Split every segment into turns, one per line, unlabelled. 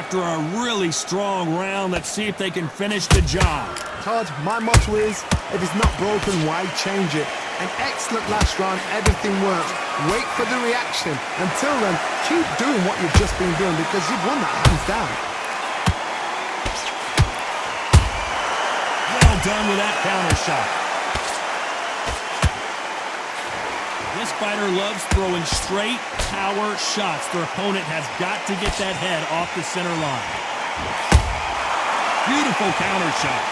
after a really strong round. Let's see if they can finish the job.
Todd, my motto is, if it's not broken, why change it? An excellent last round, everything works. Wait for the reaction. Until then, keep doing what you've just been doing because you've won that hands down.
Well done with that counter shot. This fighter loves throwing straight power shots. Their opponent has got to get that head off the center line. Beautiful counter shot.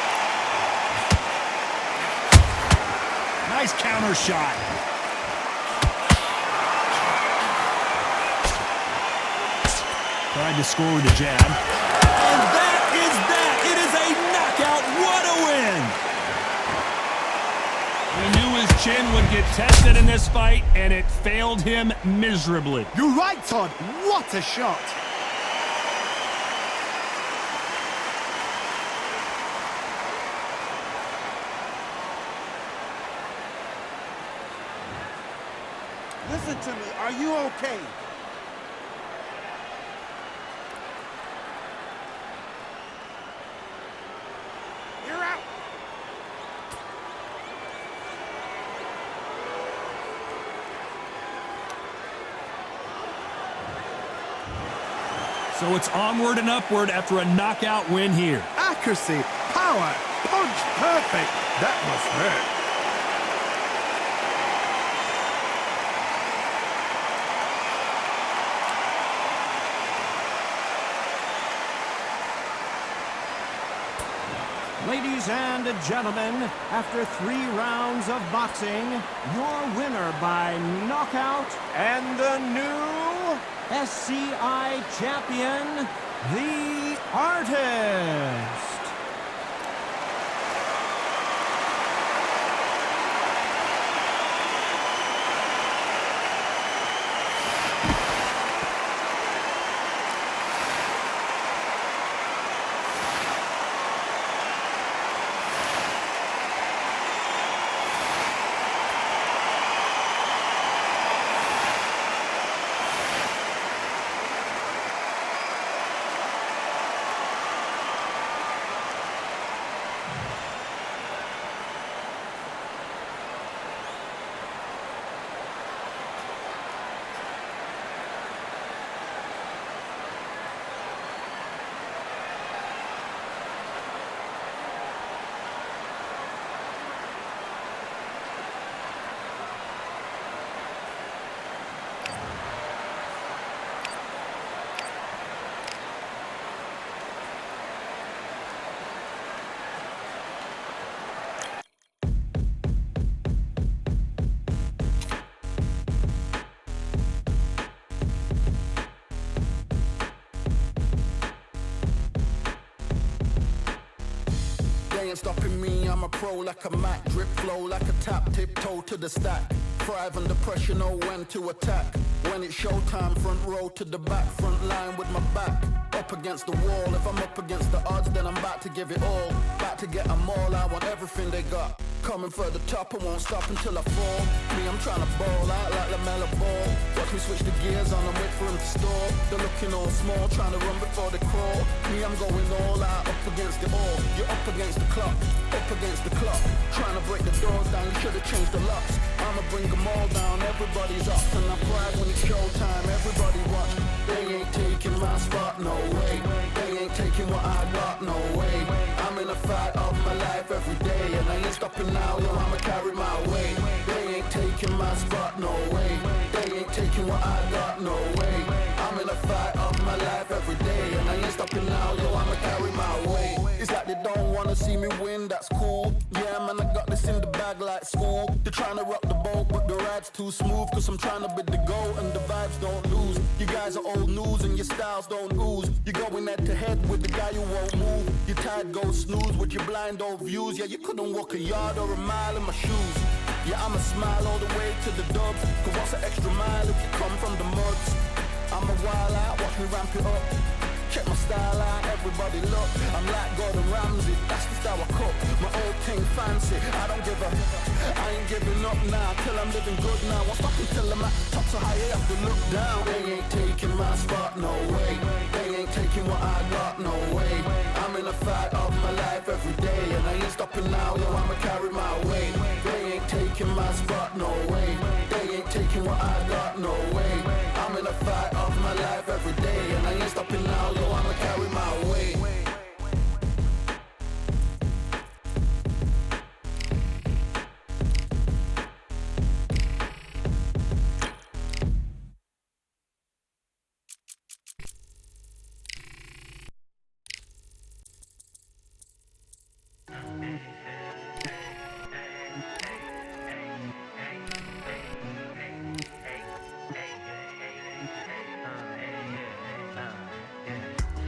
Nice counter shot. Tried to score with a jab. And that is that. It is a knockout. What a win. We knew his chin would get tested in this fight, and it failed him miserably.
You're right, Todd. What a shot.
Listen to me. Are you okay? You're out.
So it's onward and upward after a knockout win here.
Accuracy, power, punch, perfect. That must hurt.
Ladies and gentlemen, after 3 rounds of boxing, your winner by knockout and the new SCI champion, The Artist.
Ain't stopping me, I'm a pro like a Mac. Drip flow like a tap, tiptoe to the stack. Thrive under pressure, know when to attack. When it's showtime, front row to the back. Front line with my back up against the wall. If I'm up against the odds, then I'm about to give it all. About to get them all, I want everything they got. Coming for the top, I won't stop until I fall. Me, I'm trying to ball out like LaMelo Ball. Watch me switch the gears on and wait for him to stall. They're looking all small, trying to run before they crawl. Me, I'm going all out, up against it all. You're up against the clock, up against the clock. Trying to break the doors down, you should've changed the locks. I'ma bring them all down, everybody's up. And I pride when it's showtime, everybody watch. They ain't taking my spot, no way. They ain't taking what I got, no way. I'm in a fight of my life every day, and I ain't stopping now, yo, I'ma carry my weight. They ain't taking my spot, no way. They ain't taking what I got, no way. I'm in a fight of my life every day, and I ain't stopping now, yo, I'ma carry my weight. It's like they don't wanna see me win, that's cool. Yeah, man, I got this in the bag like school. They're trying to rock the boat, but the ride's too smooth. Cause I'm trying to bid the goal, and the vibes don't lose. You guys are old news, and your styles don't ooze. You're going head to head with the guy who won't move. Your tide goes snooze with your blind old views. Yeah, you couldn't walk a yard or a mile in my shoes. Yeah, I'ma smile all the way to the dubs. Cause what's an extra mile if you come from the muds? I'm a wild out, watch me ramp it up. Check my style like everybody look. I'm like Gordon Ramsay, that's the style I cook. My old thing fancy, I don't give a. I ain't giving up now, till I'm living good now. Won't stop until I'm at the top, so high you have to look down. They ain't taking my spot, no way. They ain't taking what I got, no way. I'm in a fight of my life every day, and I ain't stopping now, yo, I'ma carry my weight. They ain't taking my spot, no way. They ain't taking what I got, no way. I'm in a fight of my life every day, and I ain't stopping now, yo, I'ma carry my weight.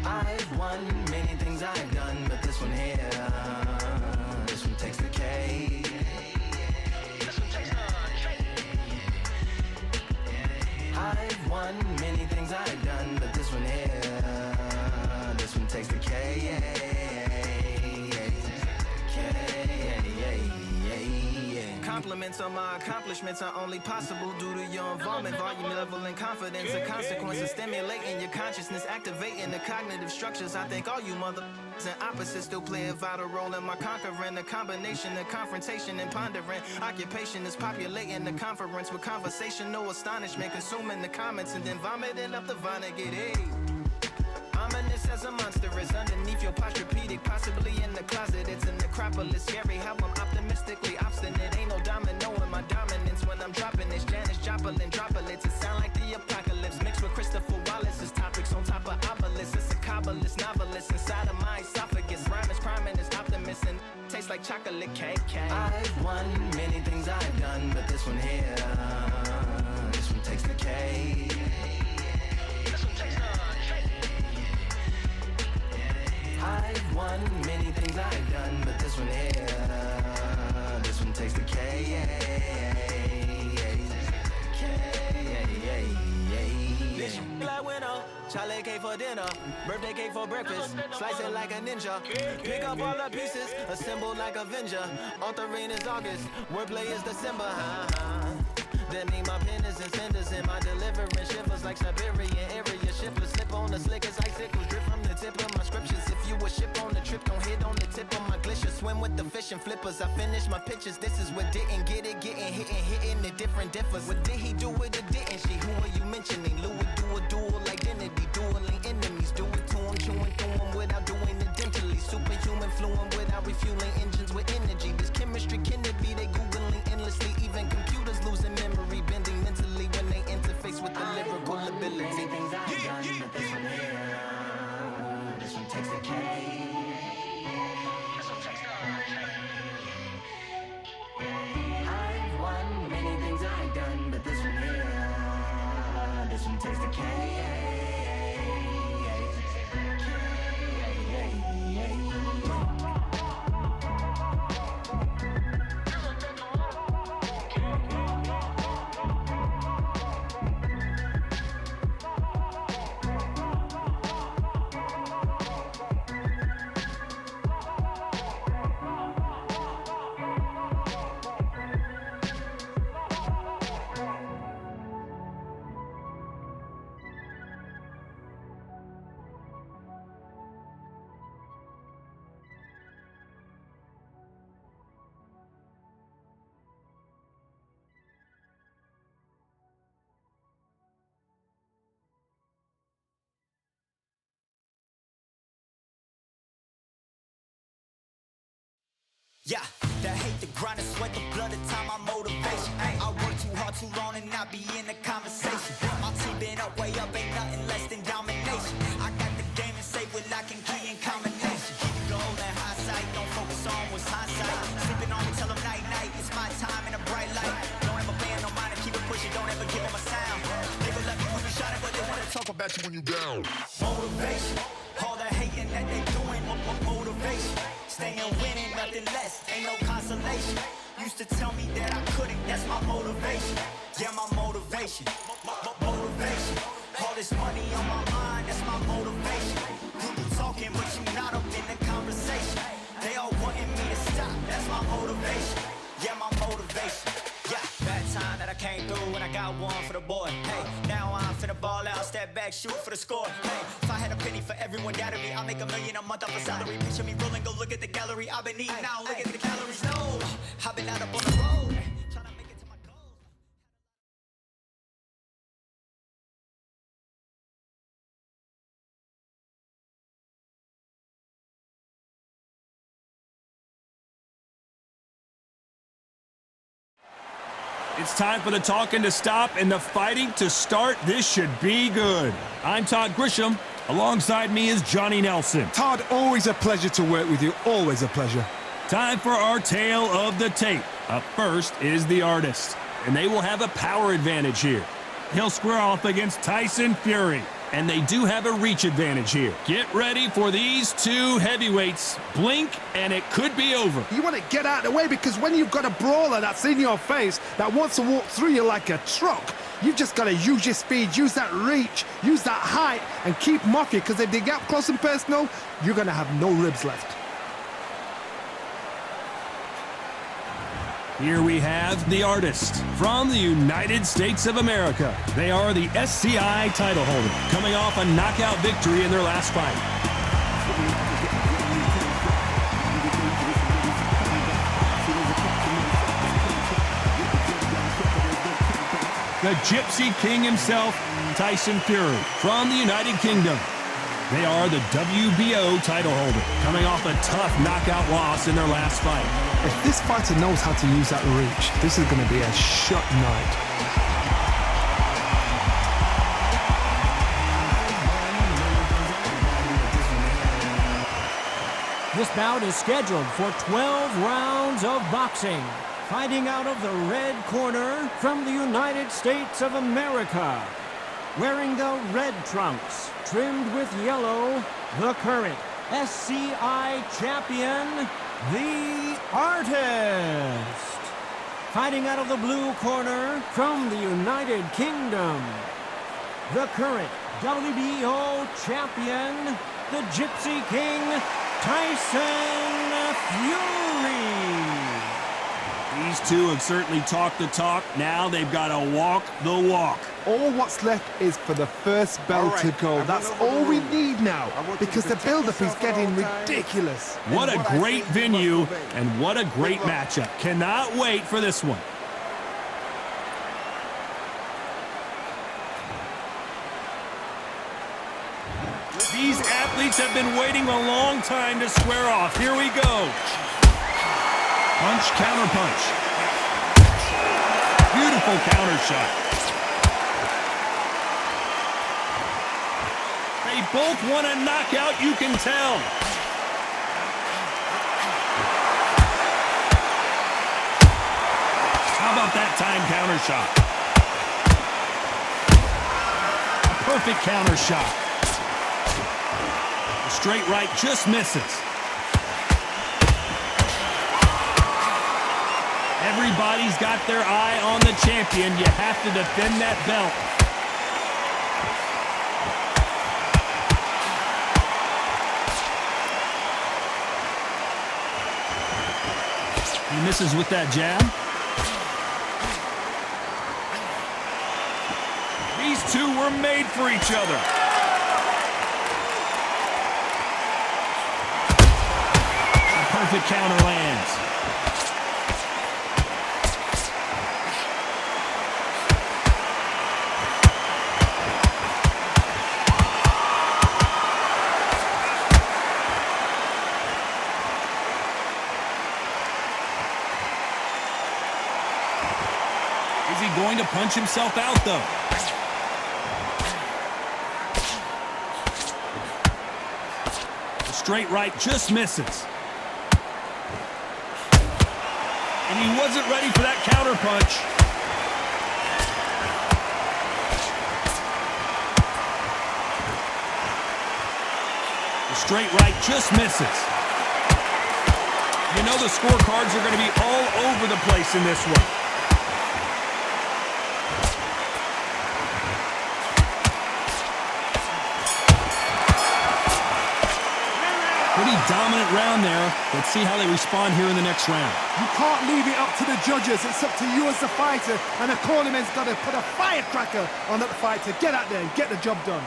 I've won many things I've done, but this one here, this one takes the cake. This one takes the cake. I've won many things I've done, but this one here, this one takes the cake. Compliments on my accomplishments are only possible due to your involvement, volume, level, and confidence. The consequences stimulating your consciousness, activating the cognitive structures. I think all you mother and opposites still play a vital role in my conquering. The combination of confrontation and pondering. Occupation is populating the conference with conversational astonishment, consuming the comments and then vomiting up the Vonnegut. Hey. Ominous as a monster is underneath your posturepedic, possibly in the closet. It's an necropolis. Scary how I'm optimistically obstinate. Ain't no domino in my dominance when I'm dropping this. Janis Joplin droplets. It sound like the apocalypse mixed with Christopher Wallace's topics on top of obelisks. It's a kabbalist novelist inside of my esophagus. Rhyme is crime and it's optimist and tastes like chocolate cake. I've won many things I've done, but this one here, this one takes the cake. I've won many things I've done, but this one here, this one takes the K. Like winner, chocolate cake for dinner, birthday cake for breakfast, slice it like a ninja, pick up all the pieces, assemble like Avenger, authoring is August, wordplay is December, That mean my pen is in cinders and my deliverance shivers like Siberian area shivers. Slip on the slickest icicles, drip from the tip of my scriptures. If you a ship on the trip, don't hit on the tip of my glacier. Swim with the fish and flippers. I finish my pictures. This is what didn't get it, getting hit and hitting the different differs. What did he do with it? Didn't she? Who are you mentioning? Louis do a dual identity, dueling enemies. Do it to him, chewing through him without doing it dentally. Superhuman fluent without refueling engines with energy. This chemistry can it be? They googling endlessly. Even computers losing memory, bending mentally when they interface with the lyrical ability. Things I've done, but this one here, this one takes the cake. This one takes the cake. I've won many things I've done, but this one here, this one takes the cake.
Yeah, the hate, the grind, the sweat, the blood, the time, my motivation. I work too hard, too long, and not be in the conversation. My team been up, way up, ain't nothing less than domination. I got the game and say with lock and key and combination. Keep it gold and high sight, don't focus on what's hindsight. Sleeping on me, tell them night, night, it's my time in a bright light. Don't ever band, no mind, and keep it pushing, don't ever give them a sound. They will love you when you shine it, but they wanna talk about you when you down. Motivation, all the hating that they doing, motivation. Staying winning, nothing less, ain't no consolation. Used to tell me that I couldn't, that's my motivation. Yeah, my motivation, motivation. All this money on my mind, that's my motivation. got one for the boy. Hey, now I'm finna ball out, step back, shoot for the score. Hey, if I had a penny for everyone doubted me, I'll make $1 million a month off a salary. Picture me rolling, go look at the gallery. I've been eating now, look at the calories. No, I've been out up on the road, trying to make it to my goals.
It's time for the talking to stop and the fighting to start. This should be good. I'm Todd Grisham. Alongside me is Johnny Nelson.
Todd, always a pleasure to work with you. Always a pleasure.
Time for our tale of the tape. Up first is the artist, and they will have a power advantage here. He'll square off against Tyson Fury, and they do have a reach advantage here. Get ready for these two heavyweights. Blink, and it could be over.
You want to get out of the way because when you've got a brawler that's in your face that wants to walk through you like a truck, you've just got to use your speed, use that reach, use that height, and keep them off you, because if they get up close and personal, you're going to have no ribs left.
Here we have the artist from the United States of America. They are the SCI title holder, coming off a knockout victory in their last fight. The Gypsy King himself, Tyson Fury, from the United Kingdom. They are the WBO title holder, coming off a tough knockout loss in their last fight.
If this fighter knows how to use that reach, this is going to be a shot night.
This bout is scheduled for 12 rounds of boxing. Fighting out of the red corner from the United States of America. Wearing the red trunks, trimmed with yellow, the current SCI champion, the Artist. Fighting out of the blue corner from the United Kingdom, the current WBO champion, the Gypsy King, Tyson Fury.
These two have certainly talked the talk. Now they've got to walk the walk.
All what's left is for the first bell to go. That's all we need now, because the build-up is getting ridiculous.
What a great venue, and what a great matchup. Cannot wait for this one. These athletes have been waiting a long time to square off. Here we go. Punch, counter punch. Beautiful counter shot. They both want a knockout, you can tell. How about that time counter shot? A perfect counter shot. The straight right just misses. Everybody's got their eye on the champion. You have to defend that belt. He misses with that jab. These two were made for each other. A perfect counter lands. Is he going to punch himself out, though? The straight right just misses. And he wasn't ready for that counter punch. The straight right just misses. You know the scorecards are going to be all over the place in this one. Pretty dominant round there. Let's see how they respond here in the next round.
You can't leave it up to the judges. It's up to you as the fighter. And the cornerman's got to put a firecracker on that fight to get out there and get the job done.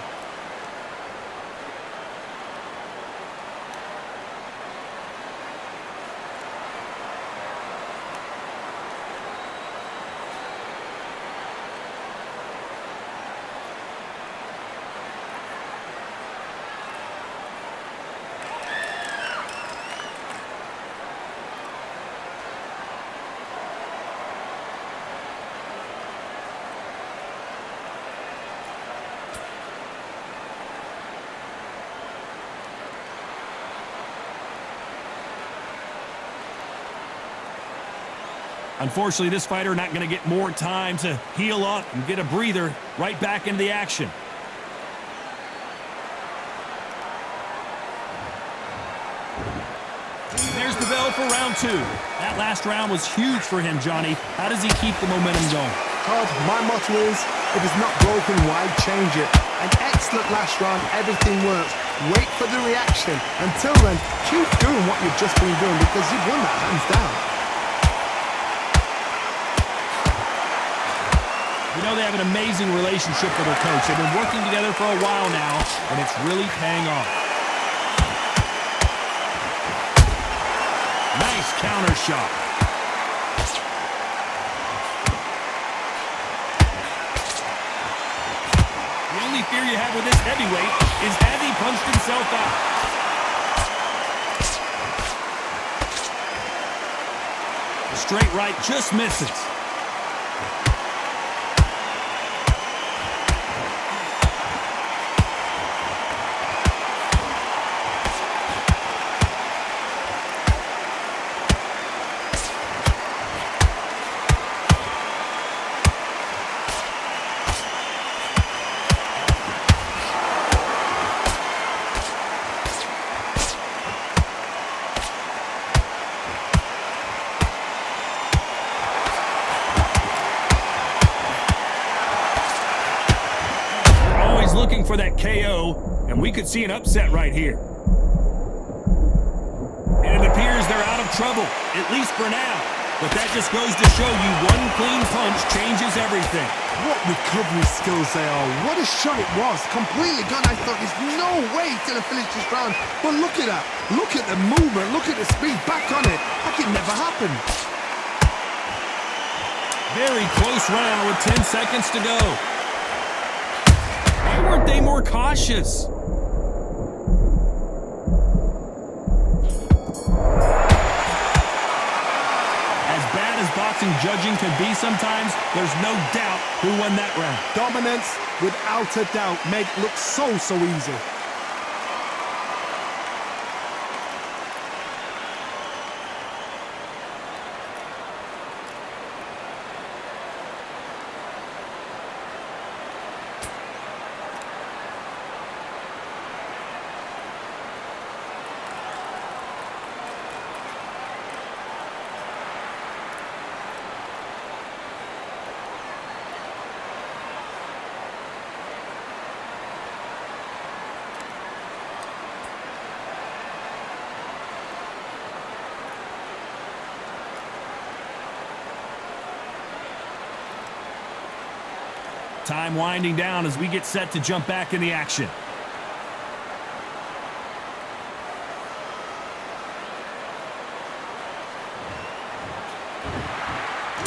Unfortunately, this fighter not going to get more time to heal up and get a breather right back into the action. There's the bell for round 2. That last round was huge for him, Johnny. How does he keep the momentum going?
Todd, my motto is, if it's not broken, why change it? An excellent last round, everything works. Wait for the reaction. Until then, keep doing what you've just been doing because you've won that hands down.
You know, they have an amazing relationship with their coach. They've been working together for a while now, and it's really paying off. Nice counter shot. The only fear you have with this heavyweight is has he punched himself out? The straight right just misses. Looking for that KO, and we could see an upset right here. And it appears they're out of trouble, at least for now. But that just goes to show you one clean punch changes everything.
What recovery skills they are. What a shot it was. Completely gone. I thought there's no way he's going to finish this round. But look at that. Look at the movement. Look at the speed. Back on it. Like it never happened.
Very close round with 10 seconds to go. Why weren't they more cautious? As bad as boxing judging can be sometimes, there's no doubt who won that round.
Dominance, without a doubt, made it look so easy.
Time winding down as we get set to jump back in the action.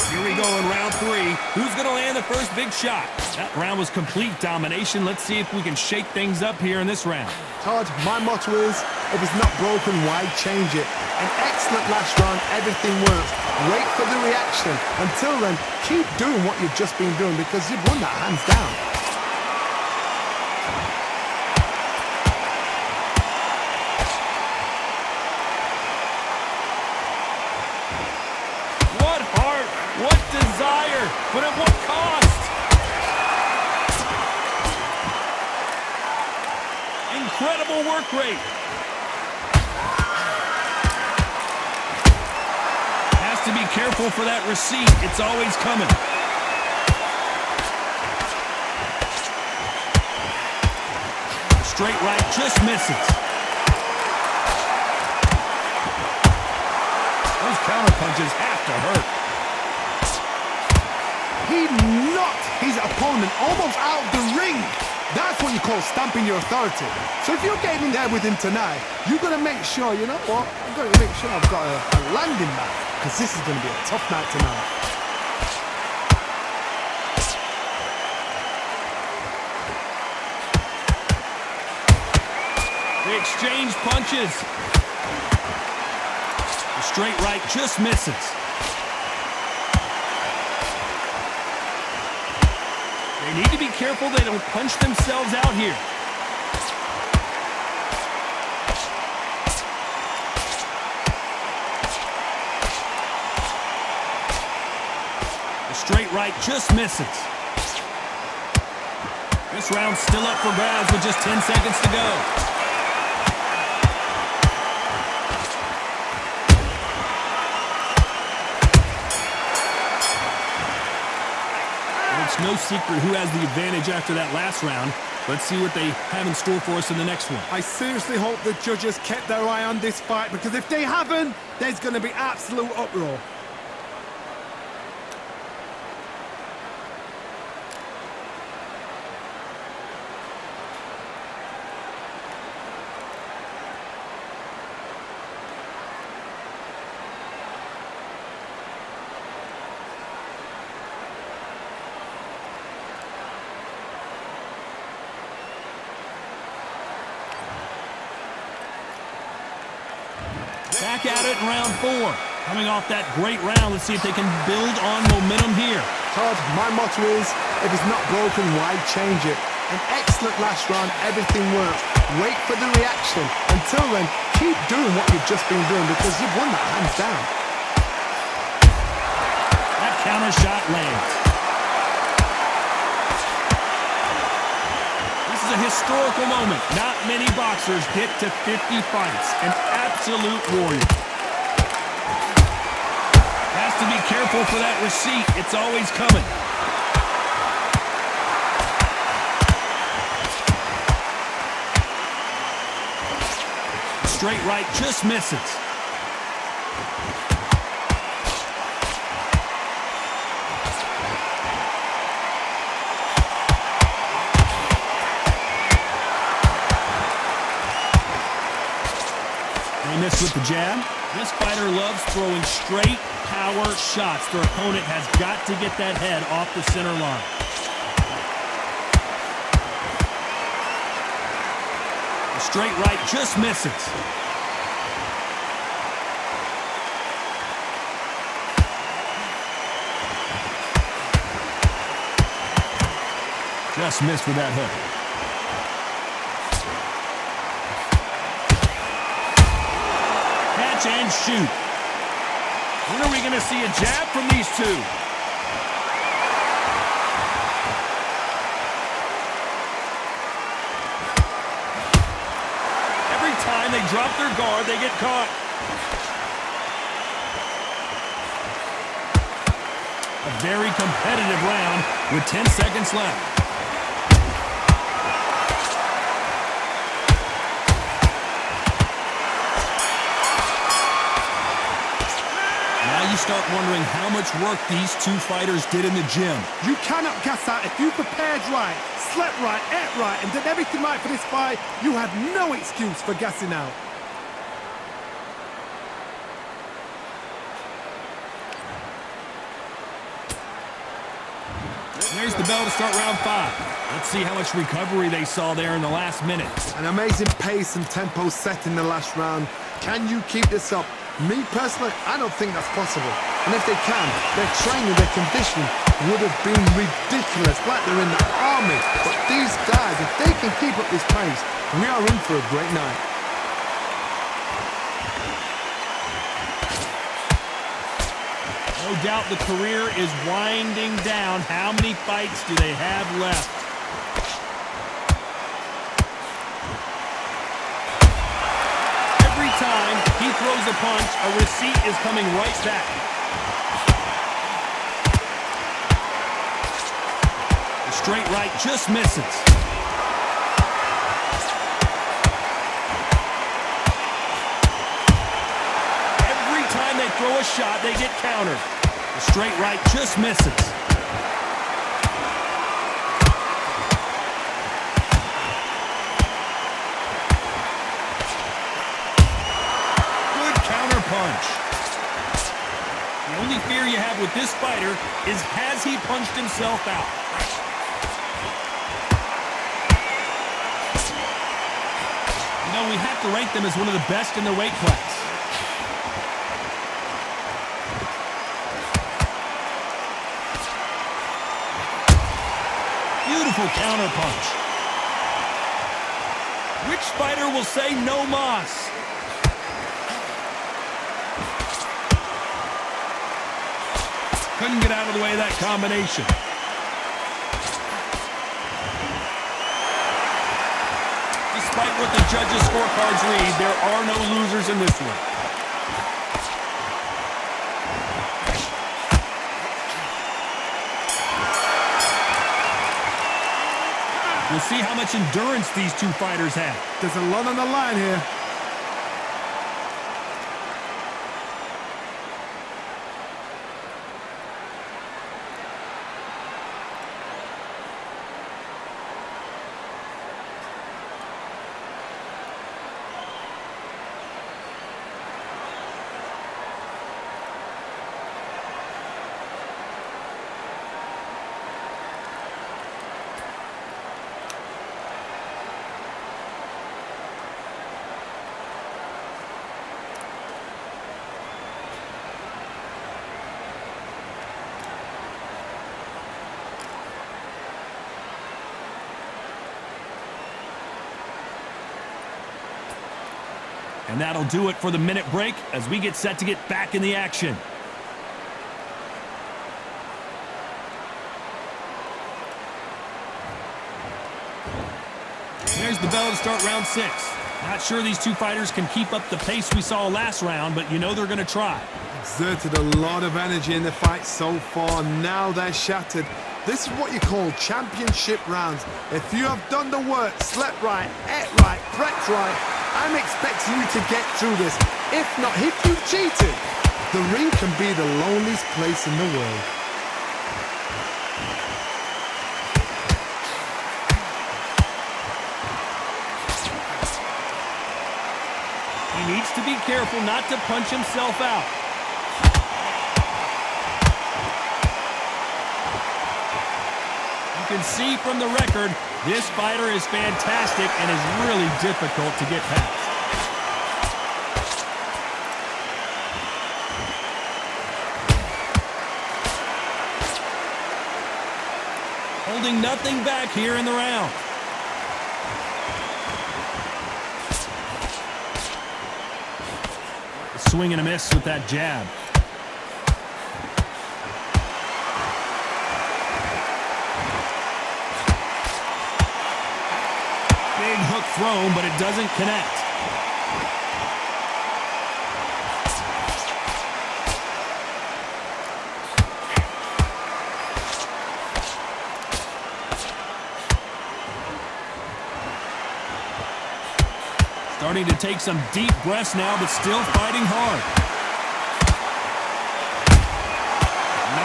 Here we go in round 3. Who's going to land the first big shot? That round was complete domination. Let's see if we can shake things up here in this round.
Todd, my motto is, if it's not broken, why change it? An excellent last round, everything works. Wait for the reaction. Until then, keep doing what you've just been doing because you've won that hands down.
What heart, what desire, but at what cost? Incredible work rate. To be careful for that receipt. It's always coming. Straight right just misses. punches have to hurt.
He knocked his opponent almost out of the ring. That's what you call stamping your authority. So if you're getting in there with him tonight, you've got to make sure, you know what? I've got to make sure I've got a landing mat, because this is going to be a tough night tonight.
They exchange punches. The straight right just misses. They need to be careful they don't punch themselves out here. The straight right just misses. This round's still up for grabs with just 10 seconds to go. It's no secret who has the advantage after that last round. Let's see what they have in store for us in the next one.
I seriously hope the judges kept their eye on this fight, because if they haven't, there's going to be absolute uproar.
Back at it in round 4. Coming off that great round, let's see if they can build on momentum here.
Todd, my motto is, if it's not broken, why change it? An excellent last round, everything works. Wait for the reaction. Until then, keep doing what you've just been doing, because you've won that hands down.
That counter shot lands. This is a historical moment. Not many boxers get to 50 fights. An absolute warrior. Has to be careful for that receipt. It's always coming. Straight right just misses. They miss with the jab. This fighter loves throwing straight power shots. Their opponent has got to get that head off the center line. The straight right just misses. Just missed with that hook. Catch and shoot. When are we going to see a jab from these two? Every time they drop their guard, they get caught. A very competitive round with 10 seconds left. You start wondering how much work these two fighters did in the gym.
You cannot gas out. If you prepared right, slept right, ate right, and did everything right for this fight, you have no excuse for gassing out.
There's the bell to start round 5. Let's see how much recovery they saw there in the last minute.
An amazing pace and tempo set in the last round. Can you keep this up? Me personally, I don't think that's possible. And if they can, their training, their conditioning would have been ridiculous, like they're in the army. But these guys, if they can keep up this pace, we are in for a great night.
No doubt the career is winding down. How many fights do they have left? Every time he throws a punch, a receipt is coming right back. The straight right just misses. Every time they throw a shot, they get countered. The straight right just misses. Good counter punch. The only fear you have with this fighter is, has he punched himself out? You know, we have to rank them as one of the best in their weight class. Beautiful counter punch. Which fighter will say no mas? Couldn't get out of the way of that combination. Despite what the judges' scorecards read, there are no losers in this one. We'll see how much endurance these two fighters have.
There's a lot on the line here.
And that'll do it for the minute break as we get set to get back in the action. There's the bell to start round 6. Not sure these two fighters can keep up the pace we saw last round, but you know they're going to try.
Exerted a lot of energy in the fight so far. Now they're shattered. This is what you call championship rounds. If you have done the work, slept right, ate right, prepped right, I'm expecting you to get through this. If not, if you've cheated, the ring can be the loneliest place in the world.
He needs to be careful not to punch himself out. You can see from the record, this fighter is fantastic and is really difficult to get past. Holding nothing back here in the round. Swing and a miss with that jab. Big hook thrown, but it doesn't connect. Starting to take some deep breaths now, but still fighting hard.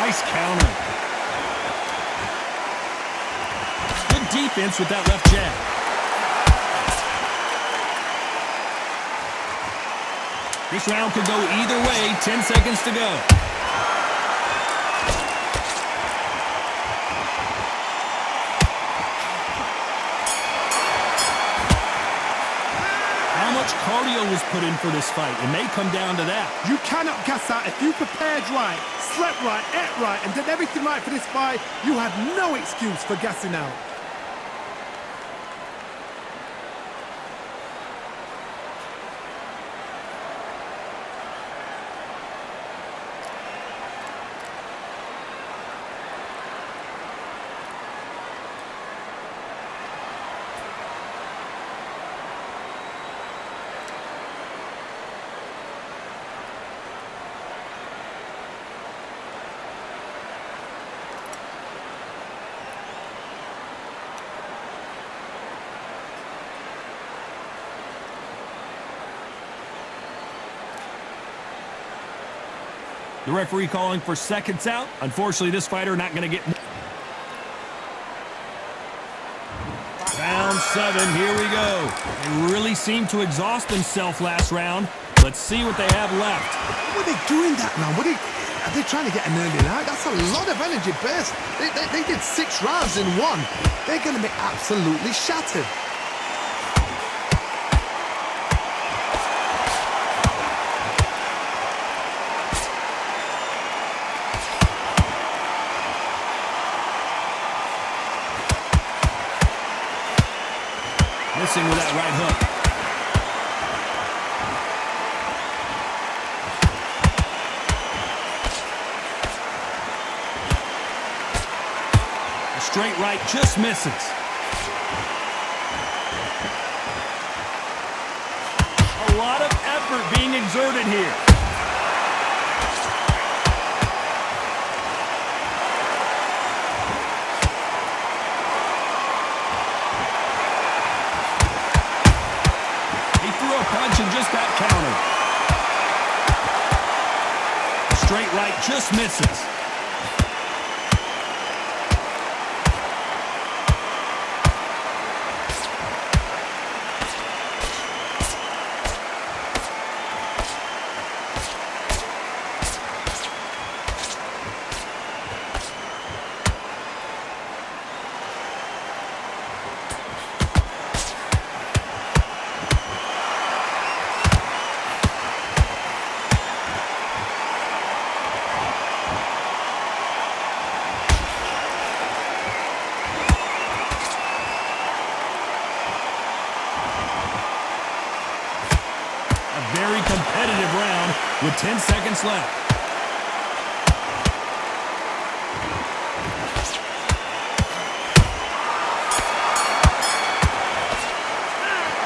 Nice counter. Good defense with that left jab. This round could go either way. 10 seconds to go. Cardio was put in for this fight. It may come down to that.
You cannot gas out. If you prepared right, slept right, ate right, and did everything right for this fight, you had no excuse for gassing out.
The referee calling for seconds out. Unfortunately, this fighter not going to get... Round 7, here we go. They really seemed to exhaust themselves last round. Let's see what they have left.
What are they doing that now? Are they trying to get an early night? That's a lot of energy burst. They did 6 rounds in one. They're going to be absolutely shattered.
Missing with that right hook. A straight right just misses. A lot of effort being exerted here. Punch and just got countered. A straight right just misses. Very competitive round with 10 seconds left.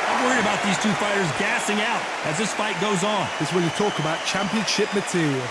I'm worried about these two fighters gassing out as this fight goes on.
This is when you talk about championship material.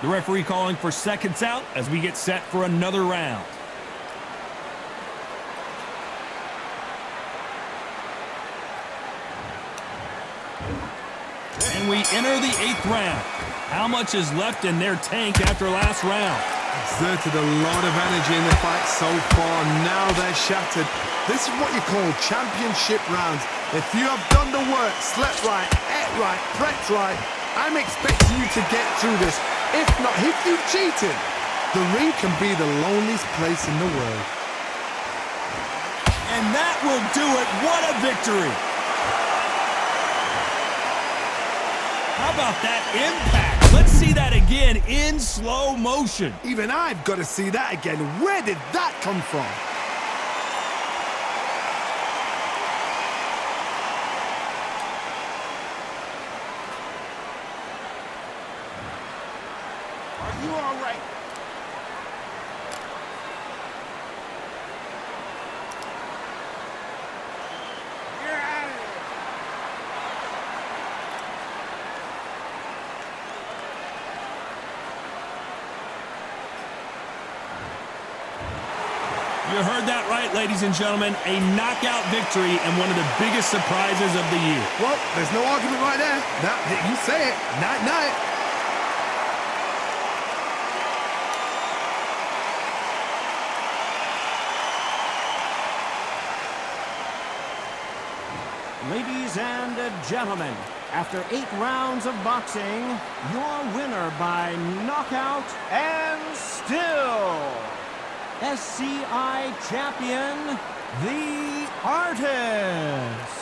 The referee calling for seconds out as we get set for another round. And we enter the 8th round. How much is left in their tank after last round?
Exerted a lot of energy in the fight so far. Now they're shattered. This is what you call championship rounds. If you have done the work, slept right, ate right, prepped right, I'm expecting you to get through this. If not, if you cheated, the ring can be the loneliest place in the world.
And that will do it. What a victory. How about that impact? Let's see that again in slow motion.
Even I've got to see that again. Where did that come from?
Are you all right? You're out of there.
You heard that right, ladies and gentlemen. A knockout victory and one of the biggest surprises of the year.
Well, there's no argument right there. Now, you say it. Night-night.
Ladies and gentlemen, after 8 rounds of boxing, your winner by knockout and still SCI champion, The Artist.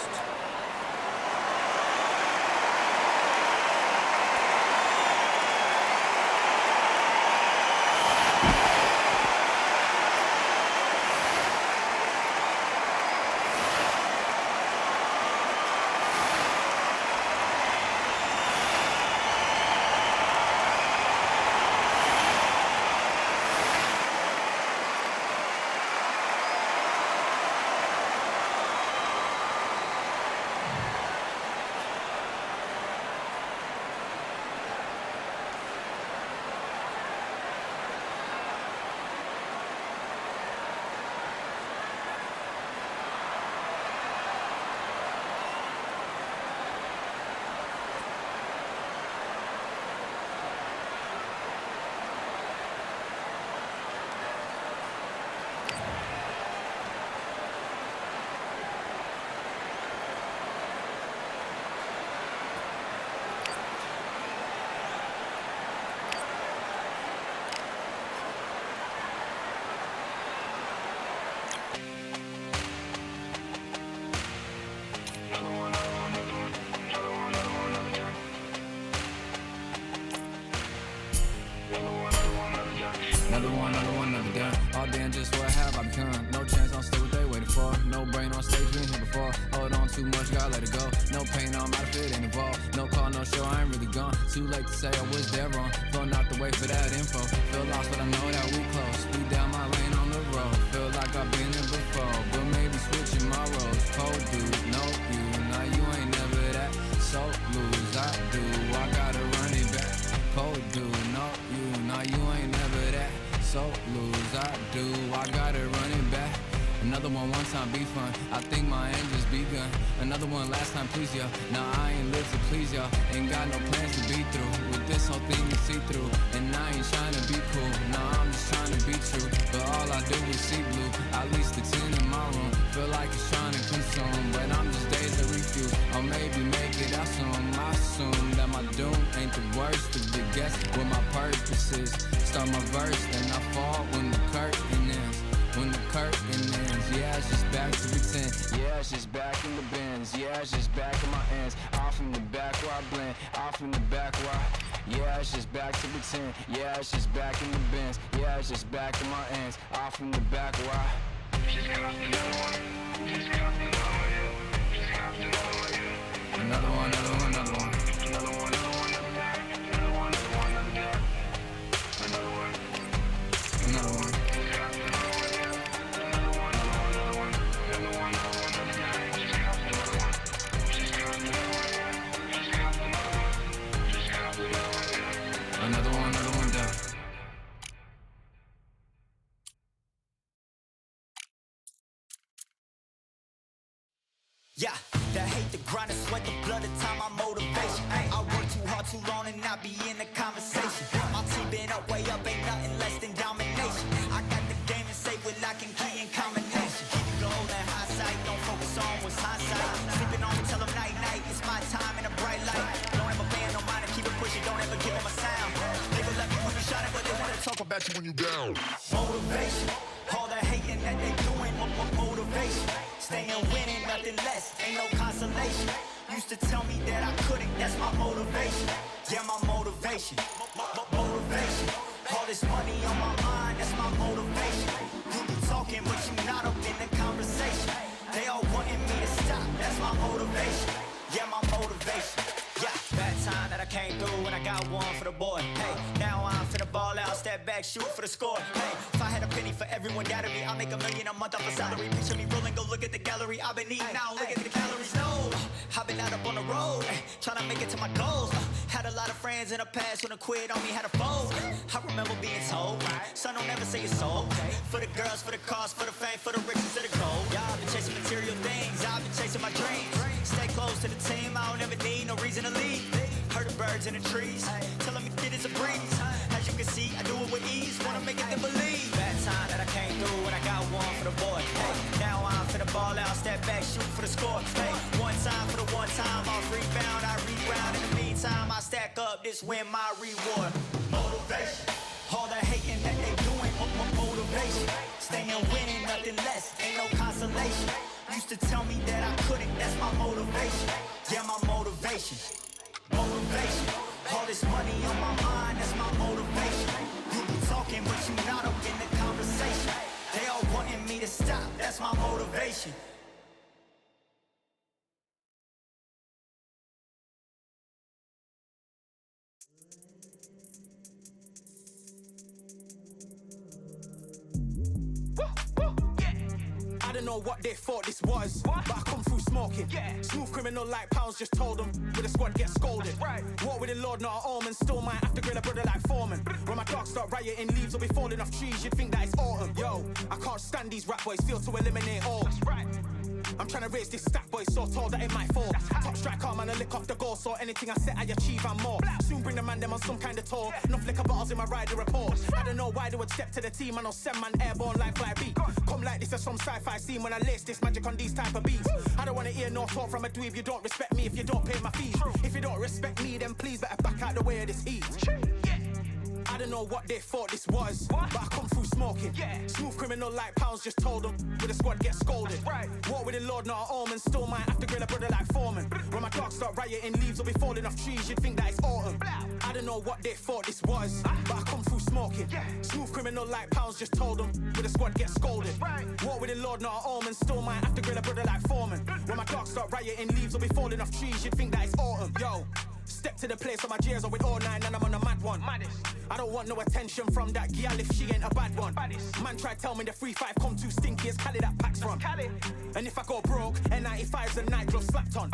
Another one, another done. All damn, just what have I become? No chance, I'll stay what they waiting for. No brain on stage, been here before. Hold on too much, gotta let it go. No pain, I'm out of it, ain't involved. No call, no show, I ain't really gone. Too late to say I was there wrong. Flown out the way for that info. Feel lost, but I know that we close. Speed down my lane on the road. Feel like I've been here before, but maybe switching my roles. Cold dude, no you, now you ain't never that. So lose, I do, I gotta run it back. Cold dude, no you, now you ain't never that. So lose, I do, I gotta run it back. Another one time be fun, I think my end just begun. Another one last time please ya. Now I ain't live to please y'all. Ain't got no plans to be through. With this whole thing to see through. And I ain't trying to be cool. Nah, I'm just trying to be true. But all I do is see blue. At least the 10 in my room. Feel like it's trying to consume. But I'm just days to refuse. Or maybe make it out soon. I assume that my doom ain't the worst. To be guess what my purpose is. Start my verse, then I fall when the curtain ends. When the curtain ends, yeah, it's just back to pretend. Yeah, it's just back in the bins. Yeah, it's just back in my ends. Off in the back where I blend. Off in the back where I... Yeah, it's just back to pretend. Yeah, it's just back in the bins. Yeah, it's just back in my ends. Off in the back where I... Another one, another one, another one. Another one, another one, another one. Another one. Another one. Another one down.
Yeah, that hate, the grind, the sweat, the blood, the time, my motivation. I work too hard, too long, and not be in the conversation. My team been up, way up, ain't nothing less than domination. I got the game and say with lock and key and combination. Keep it gold and high sight, don't focus on what's hindsight. Sleeping on me, tell them night, night, it's my time in a bright light. Don't ever band, no mind, and keep it pushing, don't ever give them a sound. They will let me when you shining, but they wanna talk about you when you down. Motivation, all the hating that they doing, motivation. Staying winning, nothing less, ain't no consolation. Used to tell me that I couldn't, that's my motivation. Yeah, my motivation, motivation. All this money on my mind, that's my motivation. You be talking, but you not up in the conversation. They all wanting me to stop, that's my motivation. Yeah, my motivation. Yeah, bad time that I came through and I got one for the boy. Hey, now I'm finna ball out, step back, shoot for the score. Hey, if I had a penny for everyone doubted me, I'll make $1 million a month off a salary. Picture me rolling, go look at the gallery. I've been eating now, look at the calories. No, I've been out up on the road, trying to make it to my goals. Had a lot of friends in the past when I quit on me, had a fold. I remember being told, son, don't ever say it's sold. For the girls, for the cars, for the fame, for the riches, for the gold. Yeah, I've been chasing material things, I've been chasing my dreams. Stay close to the team, I don't ever need no reason to leave. Heard the birds in the trees, tell them it is a breeze. As you can see, I do it with ease, wanna make it them believe. Bad time that I came through and I got one for the boy. Hey, now I'm finna ball out, step back, shoot for the score. Hey, one time for the one time, off rebound, I reround. In the meantime, I stack up, this win my reward. Motivation, all the hating that they doing, motivation. Staying winning, nothing less, ain't no consolation. Used to tell me that I couldn't, that's my motivation. Yeah, my motivation. Motivation, all this money on my mind, that's my motivation. You be talking, but you not up in the conversation. They all wanting me to stop, that's my motivation.
I don't know what they thought this was, but I come through smoking. Smooth criminal like pounds, just told them with a squad get scolded. Walk with the Lord, not an omen. Still might have to grill a brother like Foreman. When my dogs start rioting, leaves will be falling off trees. You'd think that it's autumn. Yo, I can't stand these rap boys, feel to eliminate all. I'm trying to raise this stack, boy, so tall that it might fall. Top striker, man, I lick off the goal, so anything I set, I achieve and more. Soon bring the man them on some kind of tour. Enough liquor bottles in my rider report. I don't know why they would step to the team, and I'll send man airborne like fly beat. Come like this as some sci-fi scene when I lace this magic on these type of beats. I don't wanna hear no talk from a dweeb. You don't respect me if you don't pay my fees. If you don't respect me, then please better back out the way of this heat. I don't know what they thought this was, but I come through smoking. Smooth criminal like pounds, just told them with a squad get scolded. Walk with the Lord, not an omen. Still might have to grill a brother like Foreman. When my dogs start rioting, leaves will be falling off trees. You'd think that it's autumn. I don't know what they thought this was, but I come through smoking. smoking. Smooth criminal like pounds, just told them. With a squad get scolded. Walk with the Lord, not an omen. Still might have to grill a brother like Foreman. When my dogs start rioting, leaves will be falling off trees. You'd think that it's autumn. Yo, step to the place where my G's are with all nine and I'm on a mad one. I don't want no attention from that gal if she ain't a bad one. Man try tell me the 3-5 come too stinky as Cali that packs from. And if I go broke, N95's a nightclub slapped on.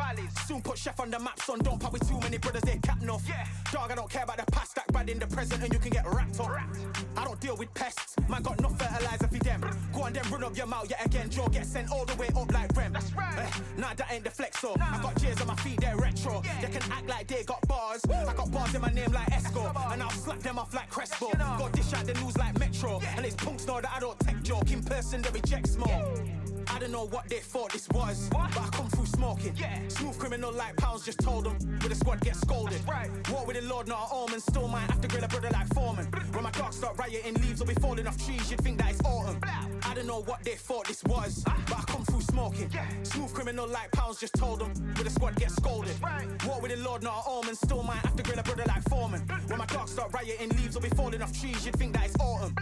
Soon put Chef on the map, son. Don't pop with too many brothers, they cap enough. Dog, I don't care about the past, that bad in the present and you can get wrapped up. I don't deal with pests, man got no fertilizer for them. Go on then run up your mouth yet again. Joe get sent all the way up like Rem. Nah, that ain't the flex, so I got J's on my feet, they're retro. They can act like they got bars. I got bars in my name like Esco, and I'll slap them off like Crespo. Go dish out the news like Metro, and it's punks know that I don't tech joke. In person they reject smoke. I don't know what they thought this was, but I come through smoking. Smooth criminal like pounds, just told them. With the squad get scolded. Walk with the Lord, not an omen. Still might have to grill a brother like Foreman. When my dogs start rioting, leaves will be falling off trees. You'd think that it's autumn. I don't know what they thought this was, but I come through smoking. Smooth criminal like pounds, just told them. With the squad get scolded. Walk with the Lord, not an omen. Still might have to grill a brother like Foreman. When my dogs start rioting, leaves will be falling off trees. You'd think that it's autumn.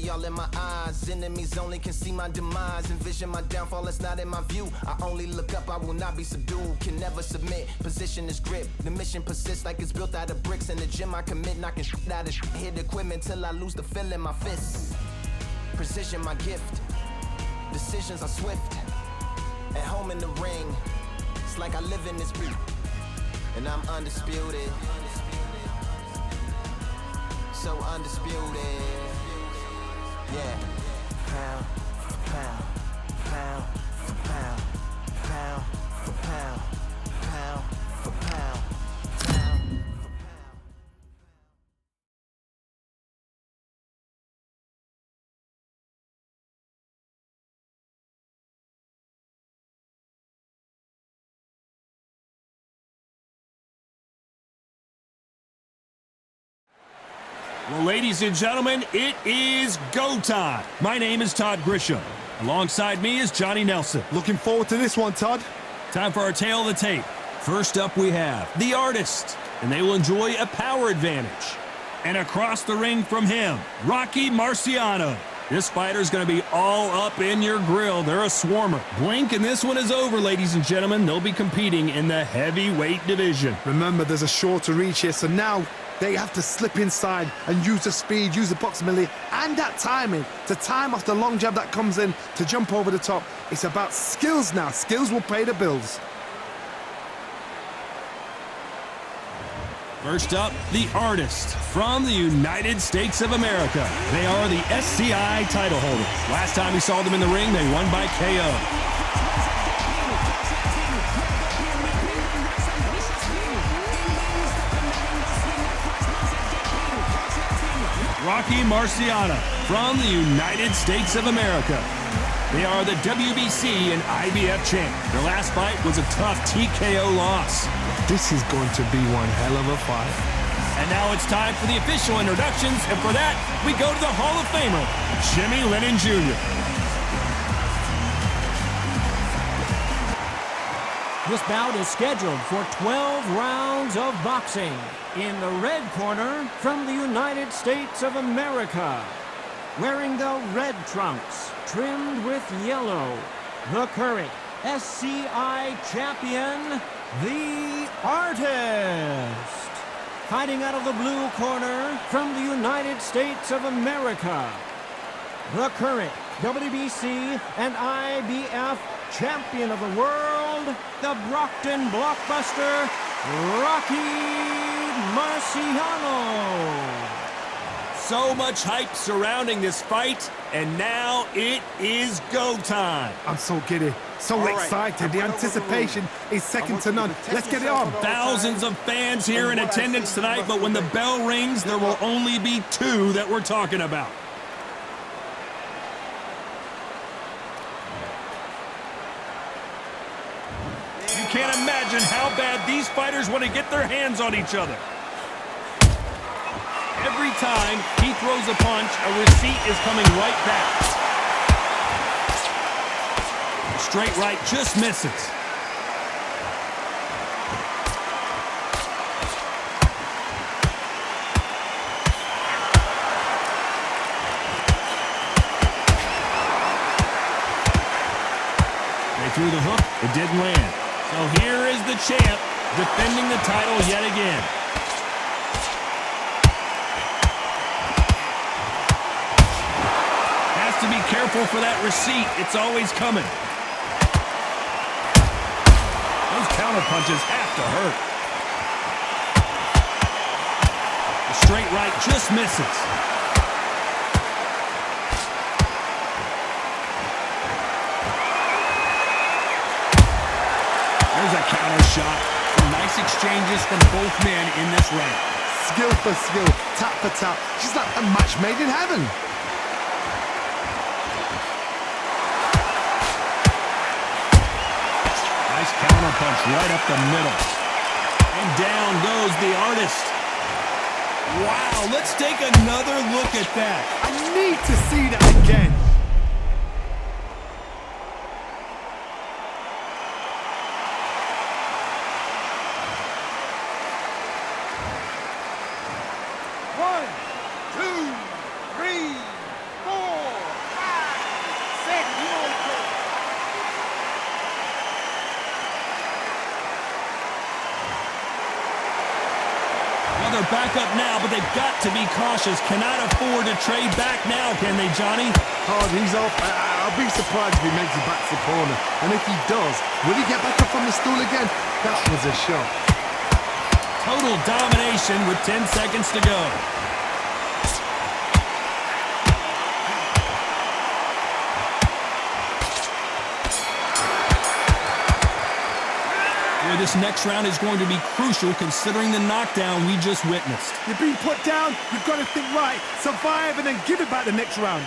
All in my eyes, enemies only can see my demise. Envision my downfall, it's not in my view. I only look up, I will not be subdued. Can never submit, position is grip. The mission persists like it's built out of bricks. In the gym I commit, knocking shit out of shit. Hit equipment till I lose the feel in my fists. Precision my gift, decisions are swift. At home in the ring, it's like I live in this beat, and I'm undisputed. So undisputed. Yeah. Pound for pound, pound for pound, pound for pound, pound for pound, pound for pound.
Well, ladies and gentlemen, it is go time. My name is Todd Grisham. Alongside me is Johnny Nelson.
Looking forward to this one, Todd.
Time for our tale of the tape. First up, we have the Artist, and they will enjoy a power advantage. And across the ring from him, Rocky Marciano. This fighter's going to be all up in your grill. They're a swarmer. Blink and this one is over, ladies and gentlemen. They'll be competing in the heavyweight division.
Remember, there's a shorter reach here, so now they have to slip inside and use the speed, use the proximity, and that timing to time off the long jab that comes in to jump over the top. It's about skills now. Skills will pay the bills.
First up, the Artist from the United States of America. They are the SCI title holders. Last time we saw them in the ring, they won by KO. Rocky Marciano from the United States of America. They are the WBC and IBF champ. Their last fight was a tough TKO loss.
This is going to be one hell of a fight.
And now it's time for the official introductions, and for that, we go to the Hall of Famer, Jimmy Lennon Jr.
This bout is scheduled for 12 rounds of boxing. In the red corner, from the United States of America, wearing the red trunks, trimmed with yellow, the current SCI champion, the Artist. Fighting out of the blue corner, from the United States of America, the current WBC and IBF champion of the world, the Brockton blockbuster, Rocky Marciano.
So much hype surrounding this fight, and now it is go time.
I'm so giddy, so excited. The anticipation is second to none. Let's get it on.
Thousands of fans here in attendance tonight, but when the bell rings, there will only be two that we're talking about. You can't imagine how bad these fighters want to get their hands on each other. Every time he throws a punch, a receipt is coming right back. A straight right just misses. They threw the hook, it didn't land. So here is the champ defending the title yet again. Has to be careful for that receipt. It's always coming. Those counter punches have to hurt. The straight right just misses. There's a counter shot. Some nice exchanges from both men in this round.
Skill for skill, tap for tap. She's like a match made in heaven.
Nice counter punch right up the middle. And down goes the Artist. Wow, let's take another look at that.
I need to see that again.
They're back up now, but they've got to be cautious. Cannot afford to trade back now, can they, Johnny?
Oh, he's off. I'll I'd be surprised if he makes it back to the corner. And if he does, will he get back up on the stool again? That was a shot.
Total domination with 10 seconds to go. This next round is going to be crucial considering the knockdown we just witnessed.
You're being put down, you've got to think right, survive and then give it back the next round.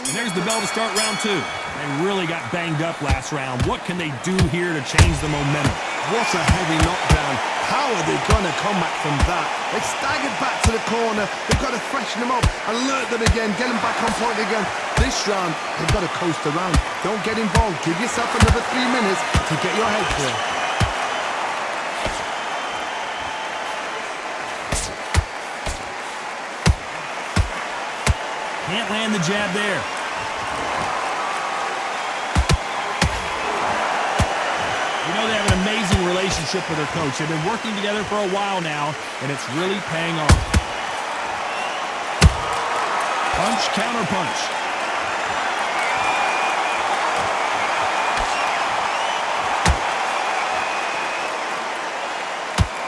And there's the bell to start round 2. They really got banged up last round. What can they do here to change the momentum?
What a heavy knockdown. How are they going to come back from that? They staggered back to the corner. They've got to freshen them up, alert them again, get them back on point again. This round, they've got to coast around. Don't get involved. Give yourself another 3 minutes to get your head clear.
Can't land the jab there. You know they have an amazing relationship with their coach. They've been working together for a while now, and it's really paying off. Punch, counter punch.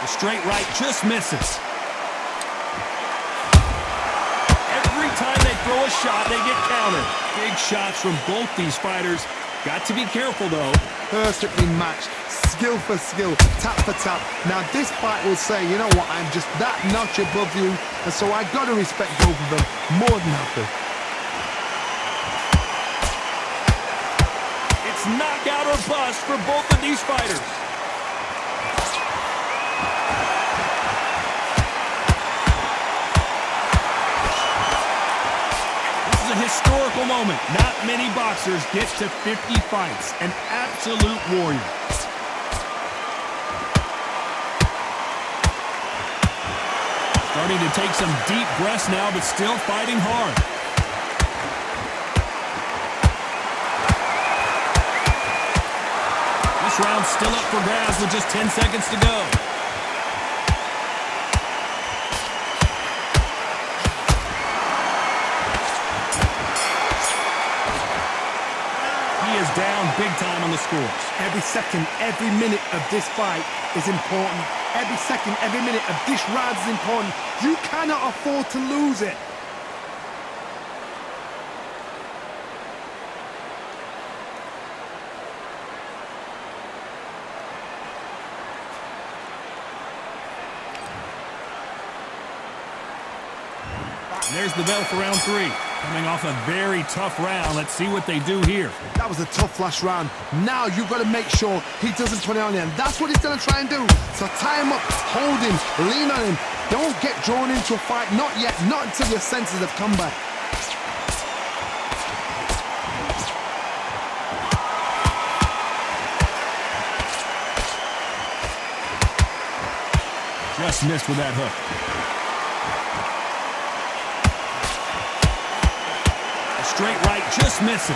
The straight right just misses. Every time they throw a shot, they get countered. Big shots from both these fighters. Got to be careful, though.
Perfectly matched, skill for skill, tap for tap. Now this fight will say, you know what, I'm just that notch above you, and so I got to respect both of them more than happy.
It's knockout or bust for both of these fighters. A historical moment. Not many boxers get to 50 fights. An absolute warrior. Starting to take some deep breaths now, but still fighting hard. This round's still up for grabs with just 10 seconds to go. He is down big time on the scores.
Every second, every minute of this fight is important. Every second, every minute of this round is important. You cannot afford to lose it.
And there's the bell for round 3. Coming off a very tough round. Let's see what they do here.
That was a tough last round. Now you've got to make sure he doesn't put it on you. And that's what he's going to try and do. So tie him up, hold him, lean on him. Don't get drawn into a fight. Not yet. Not until your senses have come back.
Just missed with that hook. Straight right just misses.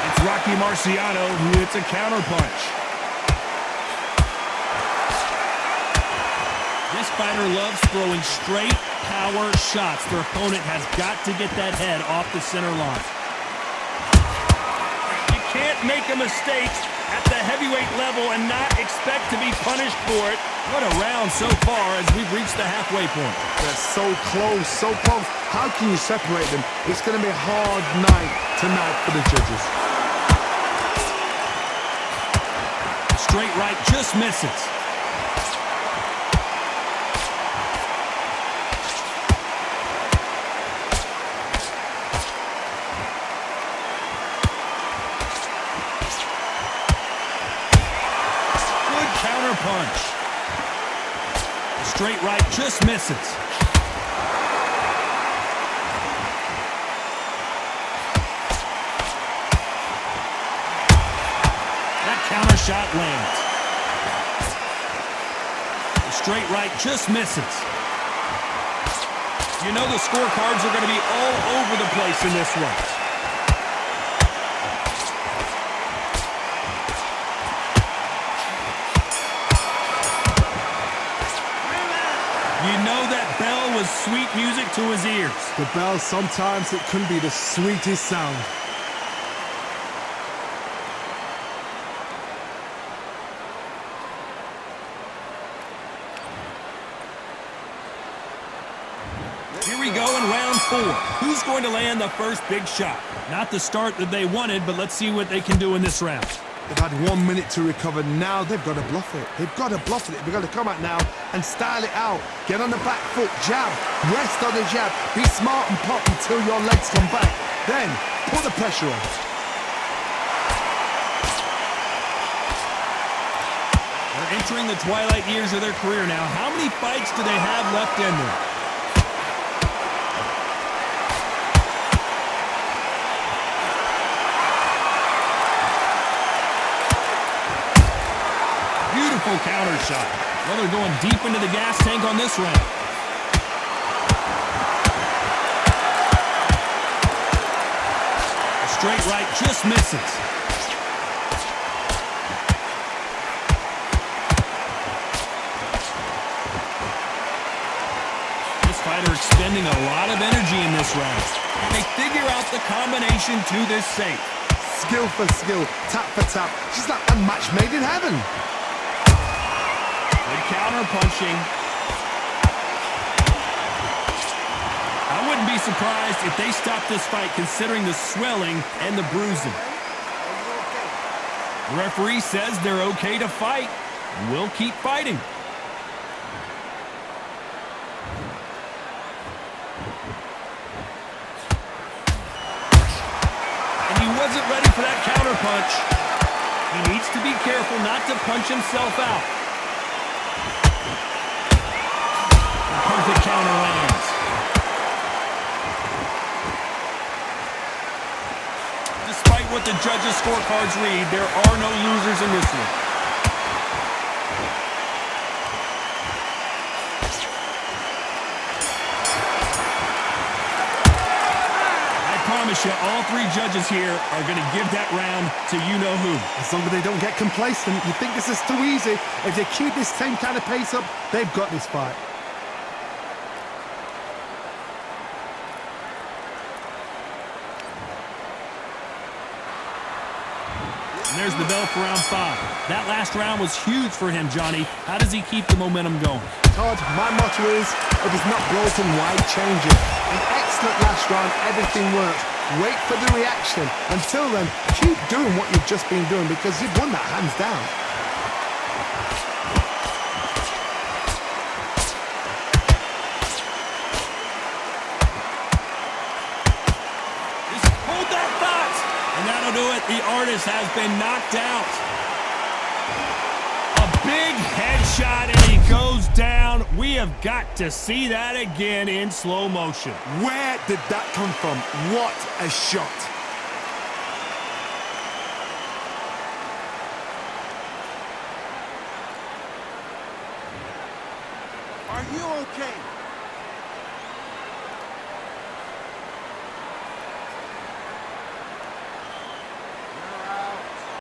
It's Rocky Marciano who hits a counter punch. This fighter loves throwing straight power shots. Their opponent has got to get that head off the center line. You can't make a mistake at the heavyweight level and not expect to be punished for it. What a round so far as we've reached the halfway point.
They're so close, so close. How can you separate them? It's going to be a hard night tonight for the judges.
Straight right just misses. Good counter punch. Straight right just misses. That counter shot lands. The straight right just misses. You know the scorecards are going to be all over the place in this one. You know that bell was sweet music to his ears.
The bell, sometimes it can be the sweetest sound.
Here we go in round 4. Who's going to land the first big shot? Not the start that they wanted, but let's see what they can do in this round.
They've had 1 minute to recover. Now they've got to bluff it. They've got to bluff it. They've got to come out now and style it out. Get on the back foot, jab, rest on the jab. Be smart and pop until your legs come back. Then put the pressure on.
They're entering the twilight years of their career now. How many fights do they have left in them? Beautiful counter shot. Well, they're going deep into the gas tank on this round. A straight right just misses. This fighter expending a lot of energy in this round. And they figure out the combination to this safe.
Skill for skill, tap for tap. She's like a match made in heaven.
Good counter punching. I wouldn't be surprised if they stopped this fight considering the swelling and the bruising. The referee says they're okay to fight. We'll keep fighting. And he wasn't ready for that counter punch. He needs to be careful not to punch himself out. Perfect counter lands. Despite what the judges' scorecards read, there are no losers in this one. I promise you, all 3 judges here are going to give that round to you-know-who.
As long as they don't get complacent, you think this is too easy. If they keep this same kind of pace up, they've got this fight.
And there's the bell for round 5. That last round was huge for him, Johnny. How does he keep the momentum going?
Todd, my motto is, if it's not broken, why change it? An excellent last round, everything works. Wait for the reaction. Until then, keep doing what you've just been doing because you've won that hands down.
Just hold that thought. And that'll do it. The artist has been knocked out. A big headshot, and he goes down. We have got to see that again in slow motion.
Where did that come from? What a shot.
Are you okay?